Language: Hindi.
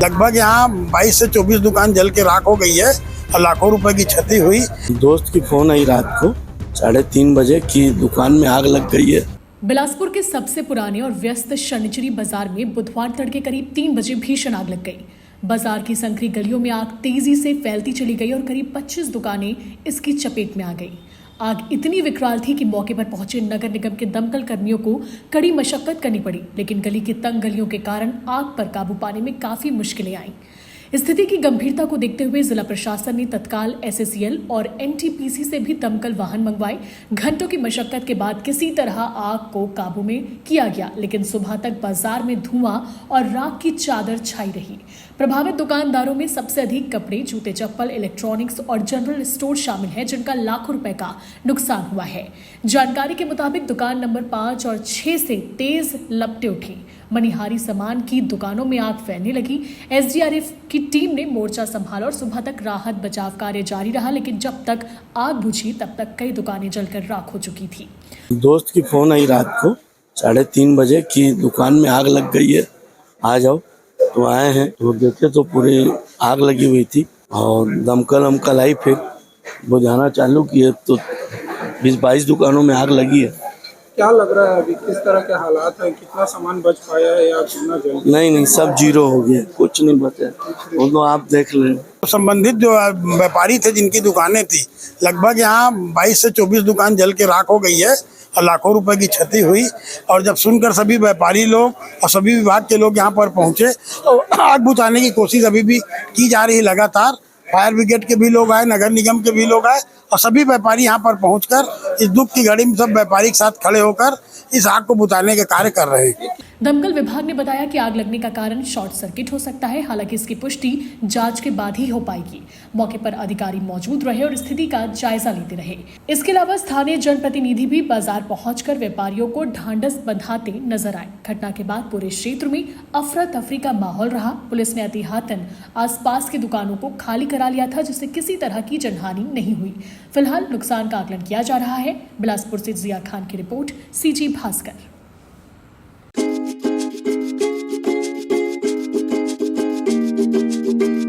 लगभग यहाँ 22 से 24 दुकान जल के राख हो गई है और लाखों रुपए की क्षति हुई। दोस्त की फोन आई रात को 3:30 बजे कि दुकान में आग लग गई है। बिलासपुर के सबसे पुराने और व्यस्त शनिचरी बाजार में बुधवार तड़के करीब 3 बजे भीषण आग लग गई। बाजार की संकरी गलियों में आग तेजी से फैलती चली गई और करीब 25 दुकानें इसकी चपेट में आ गई। आग इतनी विकराल थी कि मौके पर पहुंचे नगर निगम के दमकल कर्मियों को कड़ी मशक्कत करनी पड़ी, लेकिन गली की तंग गलियों के कारण आग पर काबू पाने में काफी मुश्किलें आईं। स्थिति की गंभीरता को देखते हुए जिला प्रशासन ने तत्काल एसएससीएल और एनटीपीसी से भी दमकल वाहन मंगवाए। घंटों की मशक्कत के बाद किसी तरह आग को काबू में किया गया, लेकिन सुबह तक बाजार में धुआं और राख की चादर छाई रही। प्रभावित दुकानदारों में सबसे अधिक कपड़े, जूते, चप्पल, इलेक्ट्रॉनिक्स और जनरल स्टोर शामिल हैं, जिनका लाखों रुपए का नुकसान हुआ है। जानकारी के मुताबिक दुकान नंबर 5 और 6 से तेज लपटें उठी। मनिहारी सामान की दुकानों में आग फैलने लगी। एसडीआरएफ की टीम ने मोर्चा संभाला और सुबह तक राहत बचाव कार्य जारी रहा, लेकिन जब तक आग बुझी तब तक कई दुकानें जलकर राख हो चुकी थी। दोस्त की फोन आई रात को 3:30 बजे कि दुकान में आग लग गई है, आ जाओ। तो आए हैं तो देखे तो पूरी आग लगी हुई थी और दमकल आई, फिर बुझाना चालू किए तो 20-22 दुकानों में आग लगी है। क्या लग रहा है अभी, किस तरह के हालात हैं? कितना सामान बच पाया है या कितना जल? नहीं, सब जीरो हो गया, कुछ नहीं बचा। वो तो आप देख लें। संबंधित जो व्यापारी थे जिनकी दुकानें थी, लगभग यहाँ 22 से 24 दुकान जल के राख हो गई है और लाखों रुपए की क्षति हुई। और जब सुनकर सभी व्यापारी लोग और सभी विभाग के लोग यहाँ पर पहुँचे तो आग बुझाने की कोशिश अभी भी की जा रही है। लगातार फायर ब्रिगेड के भी लोग आए, नगर निगम के भी लोग आए और सभी व्यापारी यहाँ पर पहुंचकर इस दुख की घड़ी में सब व्यापारी के साथ खड़े होकर इस आग को बुझाने के कार्य कर रहे हैं। दमकल विभाग ने बताया कि आग लगने का कारण शॉर्ट सर्किट हो सकता है, हालांकि इसकी पुष्टि जांच के बाद ही हो पाएगी। मौके पर अधिकारी मौजूद रहे और स्थिति का जायजा लेते रहे। इसके अलावा स्थानीय जनप्रतिनिधि भी बाजार पहुंचकर व्यापारियों को ढांढस बंधाते नजर आए। घटना के बाद पूरे क्षेत्र में अफरा तफरी का माहौल रहा। पुलिस ने एहतियातन आसपास की दुकानों को खाली करा लिया था, जिससे किसी तरह की जनहानि नहीं हुई। फिलहाल नुकसान का आकलन किया जा रहा है। बिलासपुर से जिया खान की रिपोर्ट, CG भास्कर।